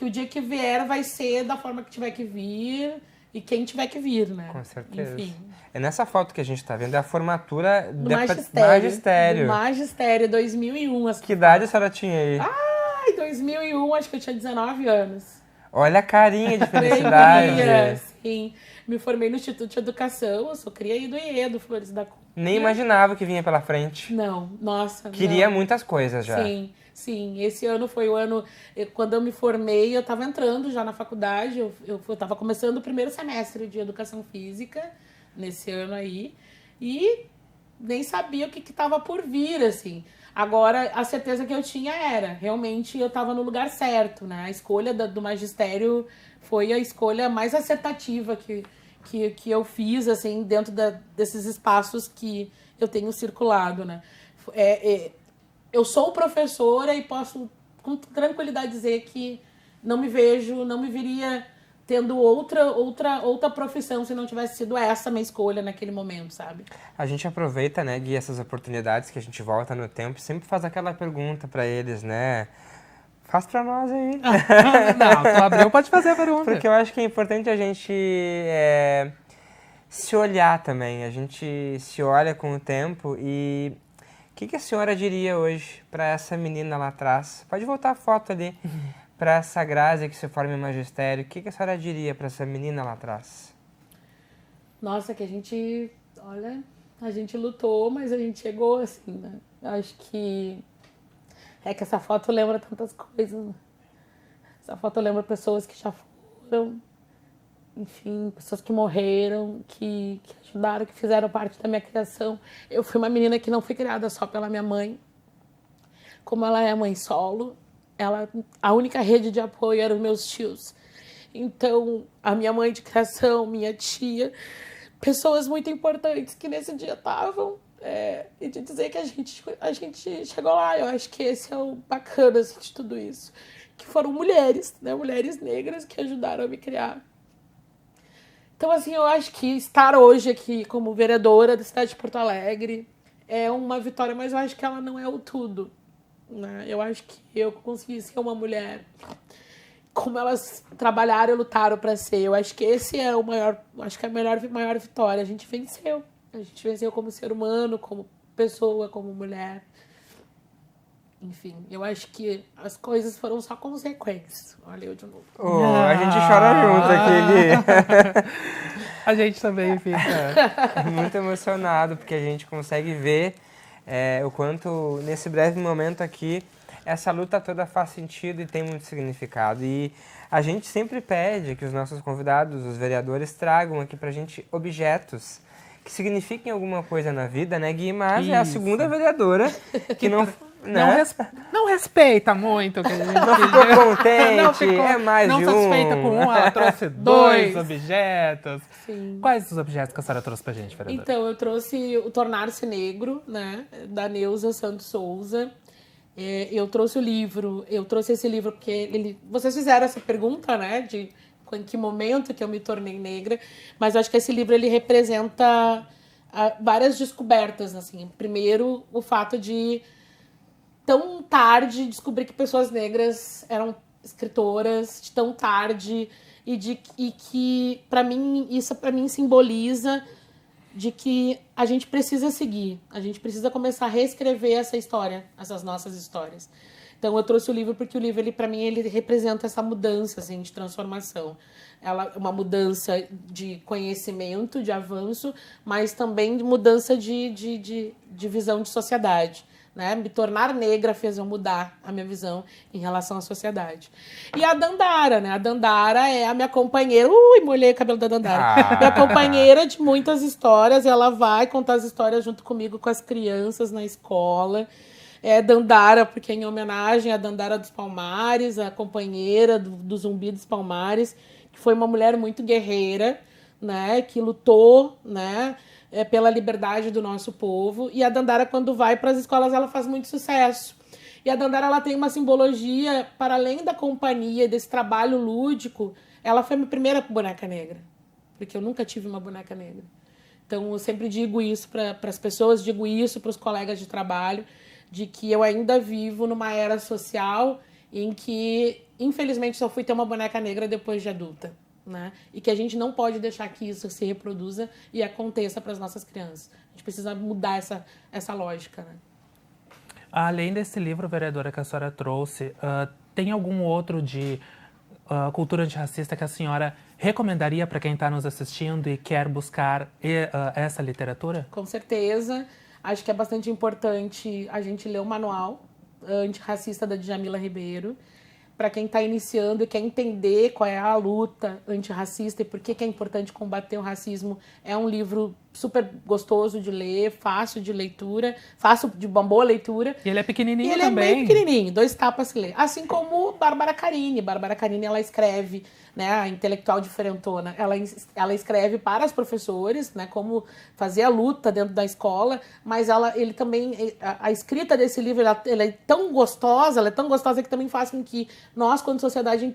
o dia que vier vai ser da forma que tiver que vir e quem tiver que vir, né? Com certeza. Enfim. É nessa foto que a gente tá vendo, é a formatura Do do magistério. magistério. Do magistério, 2001. Que idade a senhora tinha aí? Ai, 2001, acho que eu tinha 19 anos. Olha a carinha de Bem felicidade. guria, sim. Me formei no Instituto de Educação, eu sou cria aí do IE, do Flores da Cunha. Nem imaginava que vinha pela frente. Não, nossa. Queria não. muitas coisas já. Sim, sim. Esse ano foi o ano... Quando eu me formei, eu estava entrando já na faculdade. Eu estava começando o primeiro semestre de Educação Física, nesse ano aí. E nem sabia o que estava por vir, assim. Agora, a certeza que eu tinha era, realmente, eu estava no lugar certo, né? A escolha do magistério foi a escolha mais acertativa que eu fiz, assim, dentro desses espaços que eu tenho circulado, né? Eu sou professora e posso com tranquilidade dizer que não me viria tendo outra profissão se não tivesse sido essa minha escolha naquele momento, sabe? A gente aproveita, né, Gui, essas oportunidades que a gente volta no tempo e sempre faz aquela pergunta pra eles, né? Faz pra nós aí. Não, tu abriu, pode fazer a pergunta. Porque eu acho que é importante a gente se olhar também. A gente se olha com o tempo e... O que a senhora diria hoje para essa menina lá atrás? Pode voltar a foto ali. Para essa Grazi que se forma em magistério. O que a senhora diria para essa menina lá atrás? Nossa, que a gente... Olha, a gente lutou, mas a gente chegou assim, né? Eu acho que... É que essa foto lembra tantas coisas, né? Essa foto lembra pessoas que já foram... Enfim, pessoas que morreram, que ajudaram, que fizeram parte da minha criação. Eu fui uma menina que não foi criada só pela minha mãe. Como ela é mãe solo, a única rede de apoio eram os meus tios. Então, a minha mãe de criação, minha tia, pessoas muito importantes que nesse dia estavam. E de dizer que a gente chegou lá. Eu acho que esse é o bacana assim, de tudo isso. Que foram mulheres, né? Mulheres negras que ajudaram a me criar. Então, assim, eu acho que estar hoje aqui como vereadora da cidade de Porto Alegre é uma vitória, mas eu acho que ela não é o tudo, né? Eu acho que eu consegui ser uma mulher como elas trabalharam e lutaram para ser. Eu acho que esse é o maior, acho que é a maior vitória. A gente venceu. A gente venceu como ser humano, como pessoa, como mulher. Enfim, eu acho que as coisas foram só consequências. Olha eu de novo. A gente chora junto aqui, Gui. A gente também fica muito emocionado, porque a gente consegue ver o quanto, nesse breve momento aqui, essa luta toda faz sentido e tem muito significado. E a gente sempre pede que os nossos convidados, os vereadores, tragam aqui pra gente objetos que signifiquem alguma coisa na vida, né, Gui? Mas é a segunda vereadora que não... Né? Não respeita muito o que a gente não ficou contente, é mais não de satisfeita um. com um, ela trouxe dois objetos. Sim. Quais os objetos que a senhora trouxe pra gente, vereadora? Então, eu trouxe o Tornar-se Negro, né, da Neuza Santos Souza. Eu trouxe o livro, eu trouxe esse livro porque vocês fizeram essa pergunta, né, de em que momento que eu me tornei negra, mas eu acho que esse livro ele representa várias descobertas, assim. Primeiro, o fato de tão tarde descobrir que pessoas negras eram escritoras, de tão tarde, e que para mim isso simboliza de que a gente precisa seguir, a gente precisa começar a reescrever essa história, essas nossas histórias. Então eu trouxe o livro porque o livro para mim ele representa essa mudança assim de transformação. Ela é uma mudança de conhecimento, de avanço, mas também de mudança de visão de sociedade. Né? Me tornar negra fez eu mudar a minha visão em relação à sociedade. E a Dandara, né? A Dandara é a minha companheira. Molhei o cabelo da Dandara. Minha companheira de muitas histórias. Ela vai contar as histórias junto comigo com as crianças na escola. É Dandara, porque é em homenagem à Dandara dos Palmares, a companheira do Zumbi dos Palmares, que foi uma mulher muito guerreira, né? Que lutou, né? Pela liberdade do nosso povo. E a Dandara, quando vai para as escolas, ela faz muito sucesso. E a Dandara ela tem uma simbologia, para além da companhia, desse trabalho lúdico, ela foi a minha primeira boneca negra. Porque eu nunca tive uma boneca negra. Então, eu sempre digo isso para as pessoas, digo isso para os colegas de trabalho, de que eu ainda vivo numa era social em que, infelizmente, só fui ter uma boneca negra depois de adulta. né? E que a gente não pode deixar que isso se reproduza e aconteça para as nossas crianças. A gente precisa mudar essa lógica, né? Além desse livro, vereadora, que a senhora trouxe, tem algum outro de cultura antirracista que a senhora recomendaria para quem está nos assistindo e quer buscar essa literatura? Com certeza. Acho que é bastante importante a gente ler o manual antirracista da Djamila Ribeiro. Para quem está iniciando e quer entender qual é a luta antirracista e por que é importante combater o racismo, é um livro super gostoso de ler, fácil de leitura, fácil de uma boa leitura. E ele é pequenininho e ele também. é bem pequenininho, 2 tapas se lê. Assim como Bárbara Carini. Bárbara Carini, ela escreve, né, a intelectual diferentona, ela escreve para os professores, né, como fazer a luta dentro da escola, mas ele também, a escrita desse livro, ela é tão gostosa que também faz com que nós, quanto sociedade,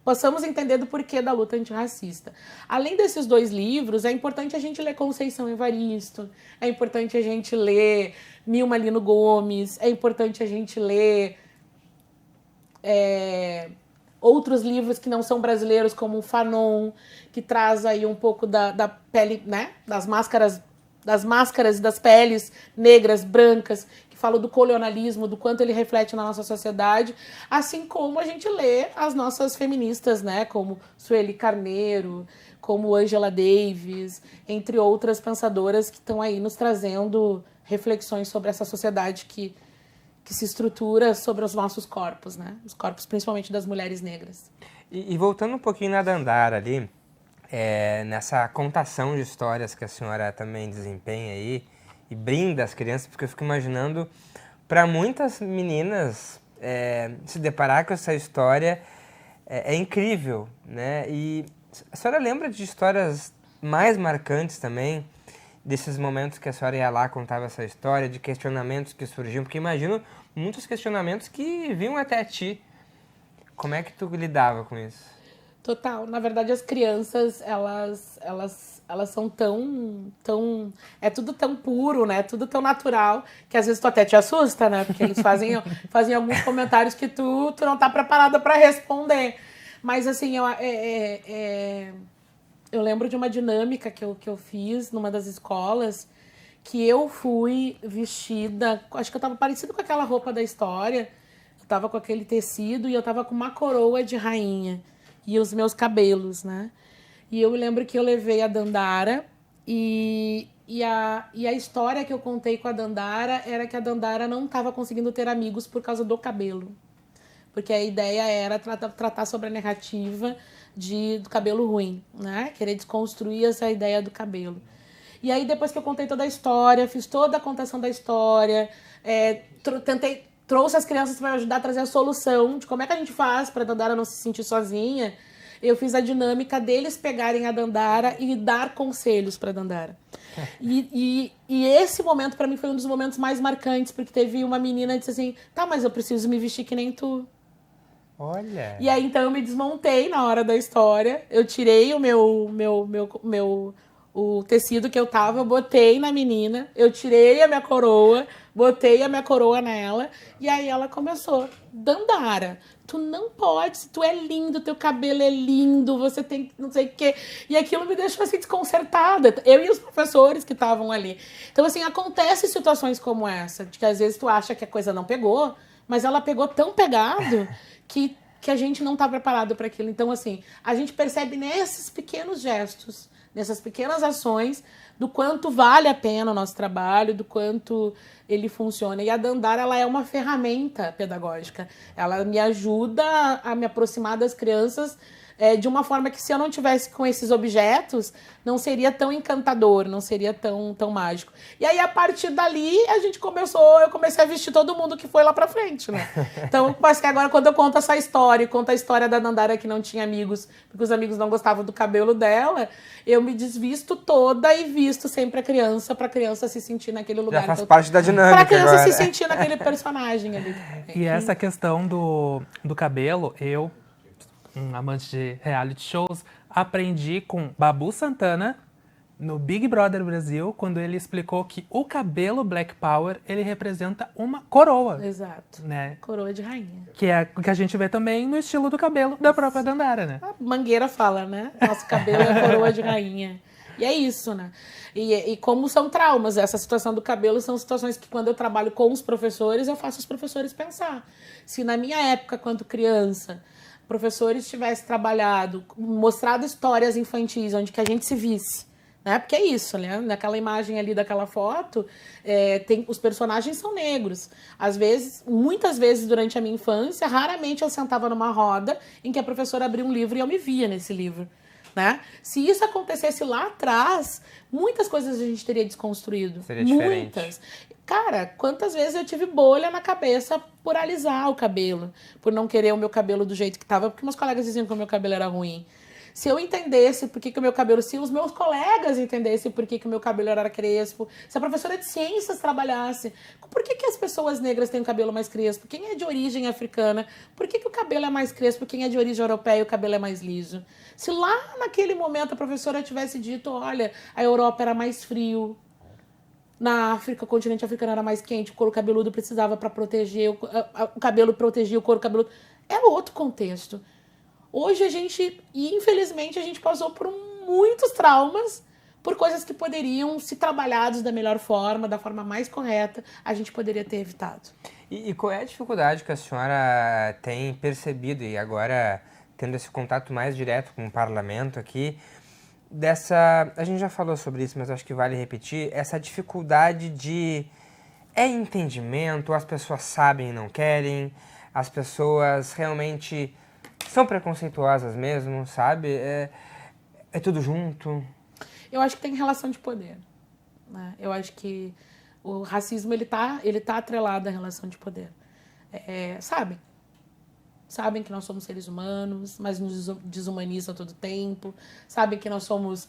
possamos entender do porquê da luta antirracista. Além desses 2 livros, é importante a gente ler Conceição Evaristo, é importante a gente ler Nilma Lino Gomes, é importante a gente ler outros livros que não são brasileiros, como o Fanon, que traz aí um pouco da pele, né, das máscaras e das peles negras, brancas, que falam do colonialismo, do quanto ele reflete na nossa sociedade, assim como a gente lê as nossas feministas, né, como Sueli Carneiro, como Angela Davis, entre outras pensadoras que estão aí nos trazendo reflexões sobre essa sociedade que se estrutura sobre os nossos corpos, né? Os corpos principalmente das mulheres negras. E voltando um pouquinho na Dandara ali, nessa contação de histórias que a senhora também desempenha aí e brinda as crianças, porque eu fico imaginando, para muitas meninas, se deparar com essa história é incrível, né? E a senhora lembra de histórias mais marcantes também, desses momentos que a senhora ia lá, contava essa história, de questionamentos que surgiam? Porque imagino muitos questionamentos que vinham até ti. Como é que tu lidava com isso? Total. Na verdade, as crianças, elas são tão... É tudo tão puro, né? Tudo tão natural, que às vezes tu até te assusta, né? Porque eles fazem alguns comentários que tu não tá preparada para responder. Mas, assim, eu lembro de uma dinâmica que eu fiz numa das escolas, que eu fui vestida, acho que eu tava parecida com aquela roupa da história, eu tava com aquele tecido e eu tava com uma coroa de rainha e os meus cabelos, né? E eu lembro que eu levei a Dandara e a história que eu contei com a Dandara era que a Dandara não tava conseguindo ter amigos por causa do cabelo. Porque a ideia era tratar sobre a narrativa do cabelo ruim, né? Querer desconstruir essa ideia do cabelo. E aí, depois que eu contei toda a história, fiz toda a contação da história, trouxe as crianças para me ajudar a trazer a solução de como é que a gente faz para a Dandara não se sentir sozinha. Eu fiz a dinâmica deles pegarem a Dandara e dar conselhos para a Dandara. E esse momento, para mim, foi um dos momentos mais marcantes, porque teve uma menina que disse assim, tá, mas eu preciso me vestir que nem tu. Olha! E aí, então, eu me desmontei na hora da história, eu tirei o tecido que eu tava, eu botei na menina, eu tirei a minha coroa, botei a minha coroa nela, e aí ela começou, Dandara, tu não pode, tu é lindo, teu cabelo é lindo, você tem não sei o quê. E aquilo me deixou assim desconcertada, eu e os professores que estavam ali. Então, assim, acontecem situações como essa, de que às vezes tu acha que a coisa não pegou, mas ela pegou tão pegado que a gente não está preparado para aquilo. Então, assim, a gente percebe nesses pequenos gestos, nessas pequenas ações, do quanto vale a pena o nosso trabalho, do quanto ele funciona. E a Dandara, ela é uma ferramenta pedagógica. Ela me ajuda a me aproximar das crianças de uma forma que, se eu não tivesse com esses objetos, não seria tão encantador, não seria tão mágico. E aí, a partir dali, eu comecei a vestir todo mundo que foi lá pra frente, né? Então, mas que agora, quando eu conto essa história, conto a história da Dandara que não tinha amigos, porque os amigos não gostavam do cabelo dela, eu me desvisto toda e visto sempre a criança, pra criança se sentir naquele lugar. Já faz parte da dinâmica. Pra criança agora se sentir naquele personagem ali. E essa questão do cabelo, eu, um amante de reality shows, aprendi com Babu Santana no Big Brother Brasil, quando ele explicou que o cabelo Black Power, ele representa uma coroa. Exato. Né? Coroa de rainha. Que é o que a gente vê também no estilo do cabelo da própria Dandara, né? A Mangueira fala, né? Nosso cabelo é coroa de rainha. E é isso, né? E como são traumas, essa situação do cabelo são situações que quando eu trabalho com os professores, eu faço os professores pensar. Se na minha época, quando criança, professores tivessem trabalhado, mostrado histórias infantis, onde que a gente se visse, né? Porque é isso, né? Naquela imagem ali daquela foto, os personagens são negros. Às vezes, muitas vezes durante a minha infância, raramente eu sentava numa roda em que a professora abria um livro e eu me via nesse livro. Né? Se isso acontecesse lá atrás, muitas coisas a gente teria desconstruído. Seria diferente. Muitas. Cara, quantas vezes eu tive bolha na cabeça por alisar o cabelo, por não querer o meu cabelo do jeito que estava, porque meus colegas diziam que o meu cabelo era ruim. Se eu entendesse por que o meu cabelo, se os meus colegas entendessem por que o meu cabelo era crespo, se a professora de ciências trabalhasse, por que as pessoas negras têm o cabelo mais crespo? Quem é de origem africana, por que o cabelo é mais crespo? Quem é de origem europeia, o cabelo é mais liso? Se lá naquele momento a professora tivesse dito, olha, a Europa era mais frio, na África, o continente africano era mais quente, o couro cabeludo precisava para proteger, o cabelo protegia o couro cabeludo, era outro contexto. Hoje infelizmente, a gente passou por muitos traumas, por coisas que poderiam, se trabalhados da melhor forma, da forma mais correta, a gente poderia ter evitado. E qual é a dificuldade que a senhora tem percebido, e agora tendo esse contato mais direto com o parlamento aqui, a gente já falou sobre isso, mas acho que vale repetir, essa dificuldade de entendimento, as pessoas sabem e não querem, as pessoas realmente são preconceituosas mesmo, sabe? É tudo junto. Eu acho que tem relação de poder, né? Eu acho que o racismo, ele tá atrelado à relação de poder. Sabem que nós somos seres humanos, mas nos desumanizam todo tempo. Sabem que nós somos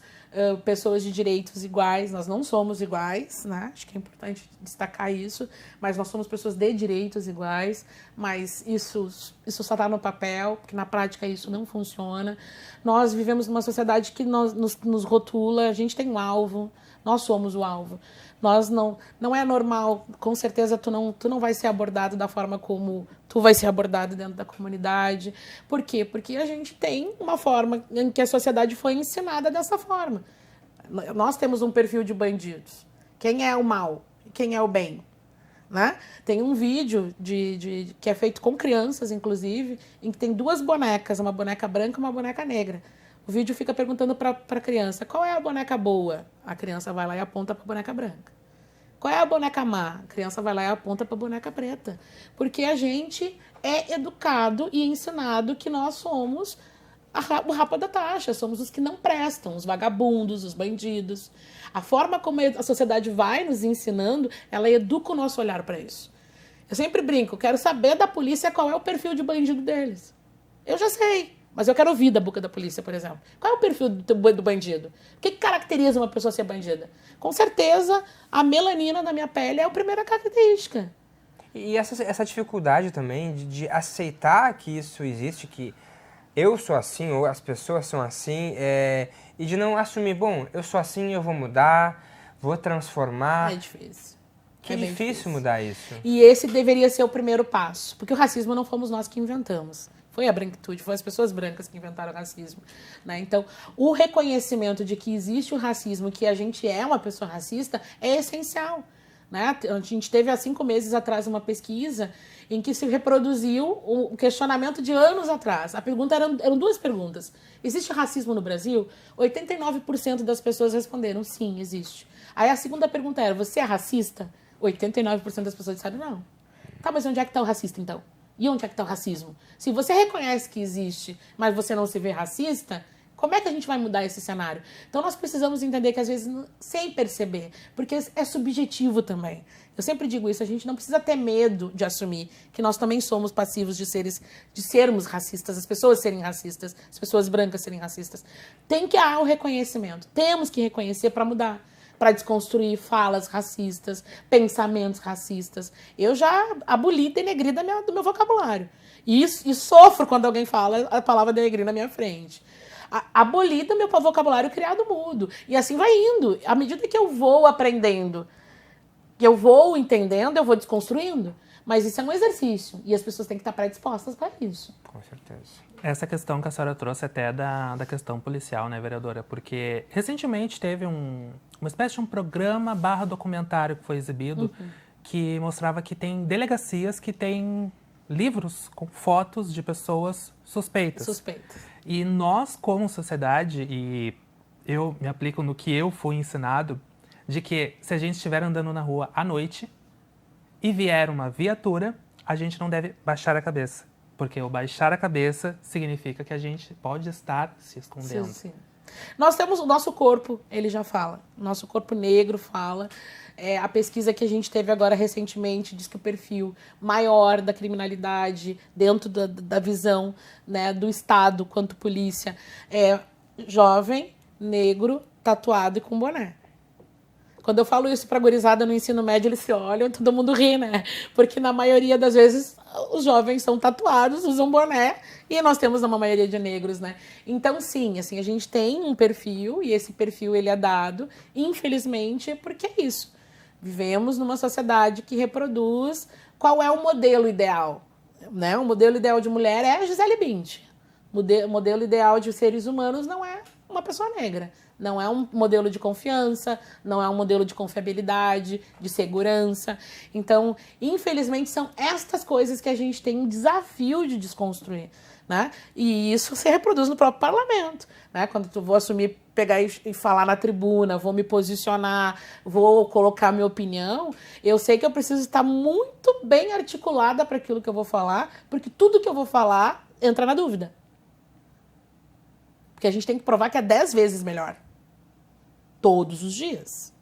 pessoas de direitos iguais. Nós não somos iguais, né? Acho que é importante destacar isso. Mas nós somos pessoas de direitos iguais. Mas isso só está no papel, porque na prática isso não funciona. Nós vivemos numa sociedade que nos rotula. A gente tem um alvo. Nós somos o alvo. Nós não é normal, com certeza tu não vai ser abordado da forma como tu vai ser abordado dentro da comunidade. Por quê? Porque a gente tem uma forma em que a sociedade foi ensinada dessa forma. Nós temos um perfil de bandidos. Quem é o mal? Quem é o bem? Né? Tem um vídeo que é feito com crianças, inclusive, em que tem duas bonecas, uma boneca branca e uma boneca negra. O vídeo fica perguntando para a criança, qual é a boneca boa? A criança vai lá e aponta para a boneca branca. Qual é a boneca má? A criança vai lá e aponta para a boneca preta. Porque a gente é educado e ensinado que nós somos o rapa da taxa, somos os que não prestam, os vagabundos, os bandidos. A forma como a sociedade vai nos ensinando, ela educa o nosso olhar para isso. Eu sempre brinco, quero saber da polícia qual é o perfil de bandido deles. Eu já sei. Mas eu quero ouvir da boca da polícia, por exemplo. Qual é o perfil do bandido? O que caracteriza uma pessoa ser bandida? Com certeza, a melanina na minha pele é a primeira característica. E essa dificuldade também de aceitar que isso existe, que eu sou assim, ou as pessoas são assim, e de não assumir, bom, eu sou assim, eu vou mudar, vou transformar. É difícil. Que difícil mudar isso. E esse deveria ser o primeiro passo, porque o racismo não fomos nós que inventamos. Foi a branquitude, foi as pessoas brancas que inventaram o racismo. Né? Então, o reconhecimento de que existe o racismo, que a gente é uma pessoa racista, é essencial. Né? A gente teve há 5 meses atrás uma pesquisa em que se reproduziu o questionamento de anos atrás. A pergunta eram 2 perguntas. Existe racismo no Brasil? 89% das pessoas responderam sim, existe. Aí a segunda pergunta era, você é racista? 89% das pessoas disseram não. Tá, mas onde é que está o racista então? E onde é que está o racismo? Se você reconhece que existe, mas você não se vê racista, como é que a gente vai mudar esse cenário? Então nós precisamos entender que às vezes, sem perceber, porque é subjetivo também. Eu sempre digo isso, a gente não precisa ter medo de assumir que nós também somos passivos de sermos racistas, as pessoas serem racistas, as pessoas brancas serem racistas. Tem que haver o reconhecimento, temos que reconhecer para mudar. Para desconstruir falas racistas, pensamentos racistas. Eu já aboli denegrir do meu vocabulário. E sofro quando alguém fala a palavra denegrir na minha frente. abolido meu vocabulário criado mudo. E assim vai indo. À medida que eu vou aprendendo, que eu vou entendendo, eu vou desconstruindo. Mas isso é um exercício. E as pessoas têm que estar predispostas para isso. Com certeza. Essa questão que a senhora trouxe até da questão policial, né, vereadora? Porque recentemente teve uma espécie de um programa / documentário que foi exibido que mostrava que tem delegacias que têm livros com fotos de pessoas suspeitas. Suspeitas. E nós, como sociedade, e eu me aplico no que eu fui ensinado, de que se a gente estiver andando na rua à noite e vier uma viatura, a gente não deve baixar a cabeça. Porque o baixar a cabeça significa que a gente pode estar se escondendo. Sim, sim. Nós temos o nosso corpo, ele já fala. Nosso corpo negro fala. A pesquisa que a gente teve agora recentemente diz que o perfil maior da criminalidade dentro da visão, né, do Estado quanto polícia é jovem, negro, tatuado e com boné. Quando eu falo isso pra gurizada no ensino médio, eles se olham e todo mundo ri, né? Porque na maioria das vezes os jovens são tatuados, usam boné e nós temos uma maioria de negros, né? Então, sim, assim, a gente tem um perfil e esse perfil ele é dado, infelizmente, porque é isso. Vivemos numa sociedade que reproduz qual é o modelo ideal, né? O modelo ideal de mulher é a Gisele Bündchen. O modelo ideal de seres humanos não é uma pessoa negra. Não é um modelo de confiança, não é um modelo de confiabilidade, de segurança. Então, infelizmente, são estas coisas que a gente tem um desafio de desconstruir, né? E isso se reproduz no próprio parlamento, né? Quando eu vou assumir, pegar e falar na tribuna, vou me posicionar, vou colocar minha opinião, eu sei que eu preciso estar muito bem articulada para aquilo que eu vou falar, porque tudo que eu vou falar entra na dúvida. Porque a gente tem que provar que é 10 vezes melhor. Todos os dias.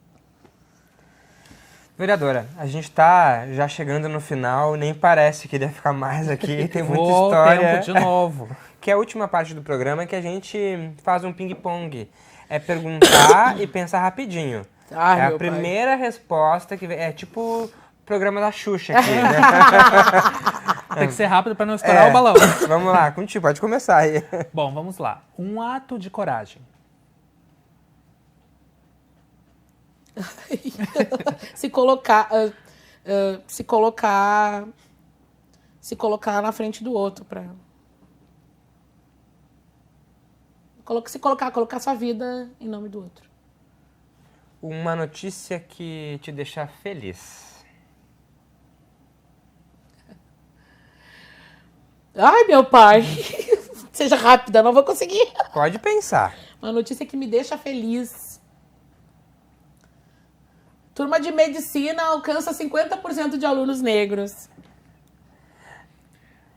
Vereadora, a gente tá já chegando no final, nem parece que iria ficar mais aqui, tem muita história. Tempo de novo. Que é a última parte do programa que a gente faz um ping-pong. É perguntar e pensar rapidinho. Ai, é a meu primeira resposta que vem. É tipo o programa da Xuxa aqui, né? Tem que ser rápido para não estourar o balão. Vamos lá, contigo, pode começar aí. Bom, vamos lá. Um ato de coragem. se colocar na frente do outro para colocar sua vida em nome do outro. Uma notícia que te deixa feliz. Ai, meu pai. Seja rápida, não vou conseguir. Pode pensar. Uma notícia que me deixa feliz. Turma de medicina alcança 50% de alunos negros.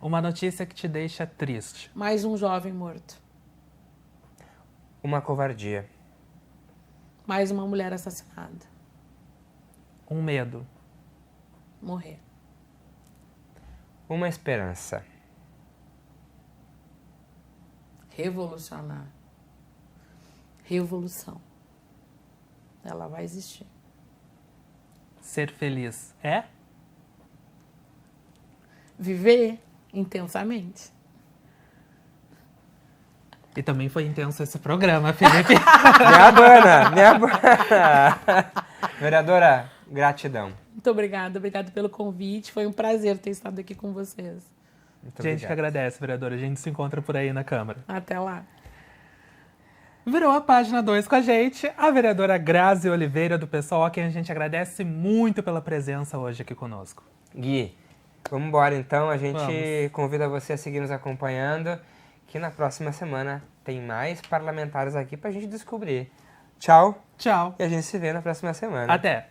Uma notícia que te deixa triste. Mais um jovem morto. Uma covardia. Mais uma mulher assassinada. Um medo. Morrer. Uma esperança. Revolucionar. Revolução. Ela vai existir. Ser feliz é? Viver intensamente. E também foi intenso esse programa, Felipe. Minha Bana. Vereadora, gratidão. Muito obrigada, obrigada pelo convite. Foi um prazer ter estado aqui com vocês. Muito A gente obrigado. que agradece, vereadora. A gente se encontra por aí na Câmara. Até lá. Virou a página 2 com a gente, a vereadora Grazi Oliveira, do PSOL, a quem a gente agradece muito pela presença hoje aqui conosco. Gui, vamos embora então. A gente Vamos. convida você a seguir nos acompanhando, que na próxima semana tem mais parlamentares aqui pra gente descobrir. Tchau Tchau. e a gente se vê na próxima semana. Até.